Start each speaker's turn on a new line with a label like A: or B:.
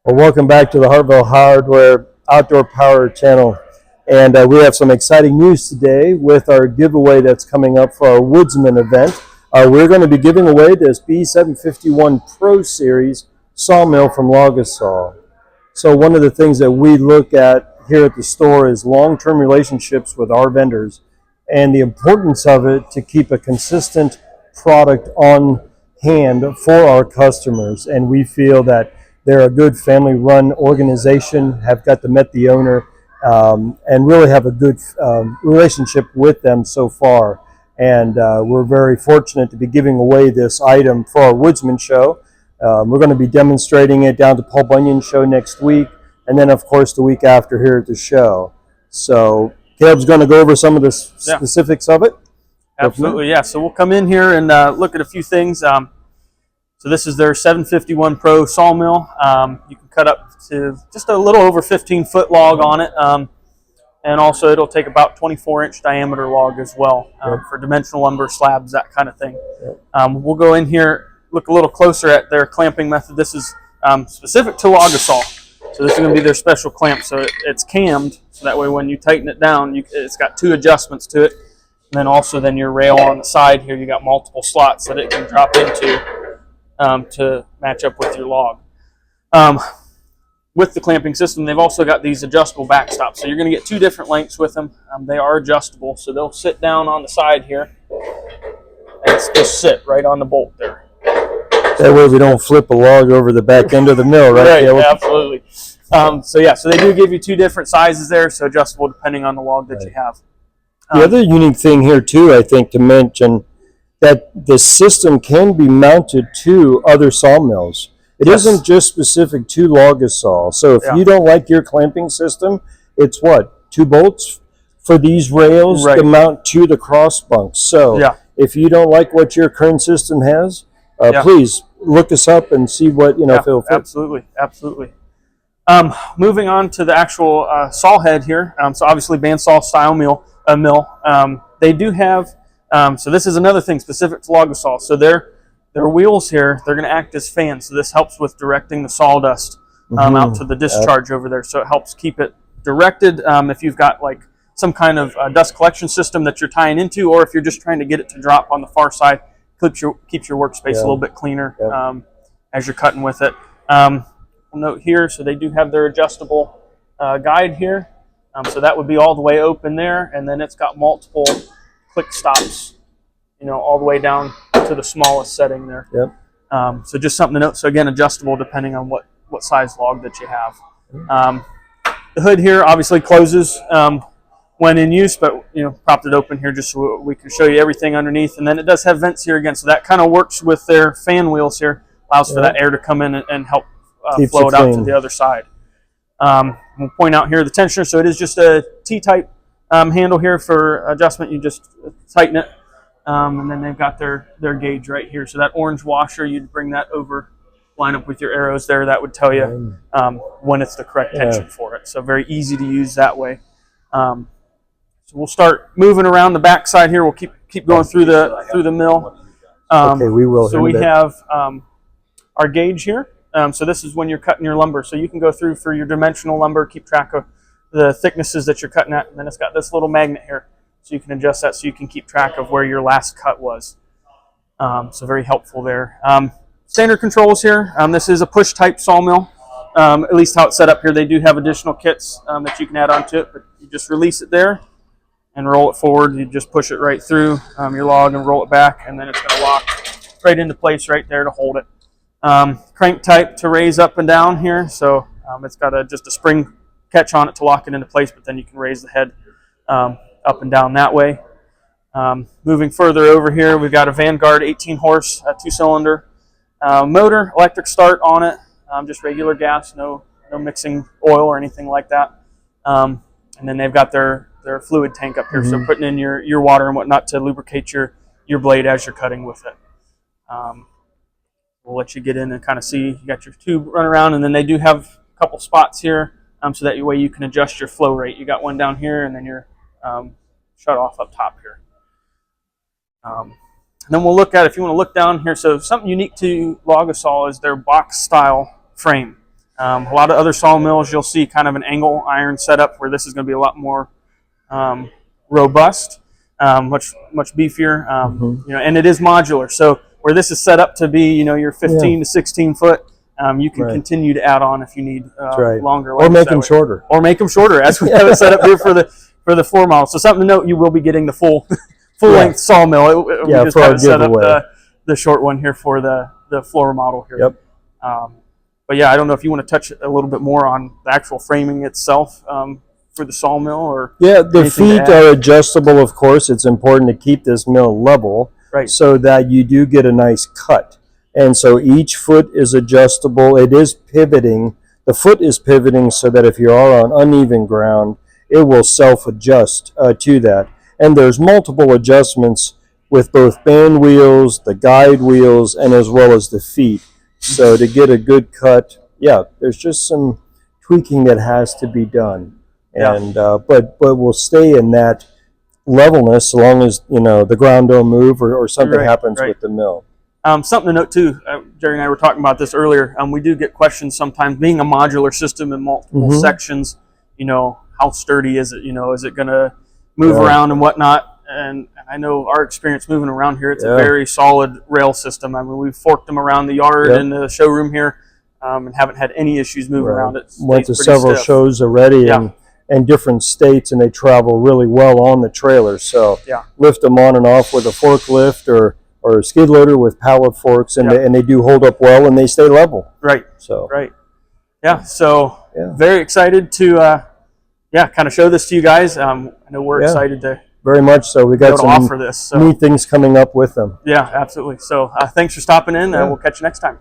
A: Well, welcome back to the Hartville Hardware Outdoor Power Channel. And we have some exciting news today with our giveaway that's coming up for our Woodsman event. We're going to be giving away this B751 Pro Series sawmill from Logosol. So one of the things that we look at here at the store is long-term relationships with our vendors and the importance of it to keep a consistent product on hand for our customers. And we feel that they're a good family-run organization, have got to met the owner, and really have a good relationship with them so far. And we're very fortunate to be giving away this item for our Woodsman show. We're going to be demonstrating it down to Paul Bunyan's show next week, and then, of course, the week after here at the show. So Caleb's going to go over some of the specifics of it.
B: Absolutely, yeah. So we'll come in here and look at a few things. So this is their 751 Pro sawmill. You can cut up to just a little over 15-foot log on it. And also it'll take about 24-inch diameter log as well for dimensional lumber, slabs, that kind of thing. We'll go in here, look a little closer at their clamping method. This is specific to Logosol. So this is going to be their special clamp. So it's cammed, so that way when you tighten it down, it's got two adjustments to it. And then also your rail on the side here, you got multiple slots that it can drop into to match up with your log. With the clamping system, they've also got these adjustable backstops. So you're going to get two different lengths with them. They are adjustable, so they'll sit down on the side here and just sit right on the bolt there.
A: That way we don't flip a log over the back end of the mill, right?
B: Right, absolutely. So they do give you two different sizes there, so adjustable depending on the log that you have.
A: The other unique thing here, too, I think, to mention, that the system can be mounted to other sawmills. It isn't just specific to Logosol. So if you don't like your clamping system, it's what? 2 bolts for these rails to mount to the cross bunks. So if you don't like what your current system has, please look us up and see what, if it'll fit.
B: Absolutely, absolutely. Moving on to the actual saw head here. So obviously bandsaw style mill. They do have, so this is another thing specific to Logosol. So their wheels here, they're going to act as fans. So this helps with directing the sawdust out to the discharge over there. So it helps keep it directed if you've got like some kind of dust collection system that you're tying into, or if you're just trying to get it to drop on the far side, keeps your workspace a little bit cleaner as you're cutting with it. We'll note here, so they do have their adjustable guide here. So that would be all the way open there, and then it's got multiple click stops, all the way down to the smallest setting there. So just something to note. So again, adjustable depending on what size log that you have. The hood here obviously closes when in use, but propped it open here just so we can show you everything underneath. And then it does have vents here again, so that kind of works with their fan wheels here, allows for that air to come in and help flow it out to the other side. We'll point out here the tensioner, so it is just a T-type handle here for adjustment. You just tighten it, and then they've got their gauge right here. So that orange washer, you'd bring that over, line up with your arrows there. That would tell you when it's the correct tension for it. So very easy to use that way. So we'll start moving around the back side here. We'll keep going through the mill.
A: Okay, we will.
B: So we have our gauge here. So this is when you're cutting your lumber. So you can go through for your dimensional lumber, keep track of the thicknesses that you're cutting at, and then it's got this little magnet here. So you can adjust that so you can keep track of where your last cut was. So very helpful there. Standard controls here. This is a push type sawmill, at least how it's set up here. They do have additional kits that you can add onto it, but you just release it there and roll it forward. You just push it right through your log and roll it back, and then it's going to lock right into place right there to hold it. Crank type to raise up and down here, so it's got just a spring catch on it to lock it into place, but then you can raise the head up and down that way. Moving further over here, we've got a Vanguard 18 horse 2-cylinder motor, electric start on it, just regular gas, no mixing oil or anything like that. And then they've got their fluid tank up here, so putting in your water and whatnot to lubricate your blade as you're cutting with it. We'll let you get in and kind of see. You got your tube run around, and then they do have a couple spots here, so that way you can adjust your flow rate. You got one down here, and then your shut off up top here. And then we'll look at, if you want to look down here, so something unique to Logosol is their box style frame. A lot of other sawmills, you'll see kind of an angle iron setup, where this is going to be a lot more robust, much beefier. You know, and it is modular. So where this is set up to be, you know, your 15 to 16 foot, you can continue to add on if you need longer.
A: Or make them shorter.
B: Or make them shorter, as we have it set up here for the floor model. So something to note: you will be getting the full length sawmill. We just
A: for our
B: kind of set
A: giveaway.
B: up the short one here for the floor model here.
A: Yep.
B: But yeah, I don't know if you want to touch a little bit more on the actual framing itself for the sawmill, or
A: the feet are adjustable. Of course, it's important to keep this mill level, so that you do get a nice cut. And so each foot is adjustable. It is pivoting. The foot is pivoting so that if you are on uneven ground, it will self-adjust to that. And there's multiple adjustments with both band wheels, the guide wheels, and as well as the feet. So to get a good cut, there's just some tweaking that has to be done. And but we'll stay in that levelness as long as, you know, the ground don't move or something happens with the mill.
B: Something to note too, Jerry and I were talking about this earlier. We do get questions sometimes, being a modular system in multiple sections, you know, how sturdy is it? You know, is it going to move around and whatnot? And I know our experience moving around here, it's a very solid rail system. I mean, we've forked them around the yard and the showroom here, and haven't had any issues moving around. It
A: went to several shows already in different states, and they travel really well on the trailer. So lift them on and off with a forklift or a skid loader with pallet forks, and they do hold up well, and they stay level. So very excited to kind of show this to you guys. I know we're excited to very much so. We got some
B: offer this,
A: neat things coming up with them.
B: Yeah, absolutely. So thanks for stopping in, and we'll catch you next time.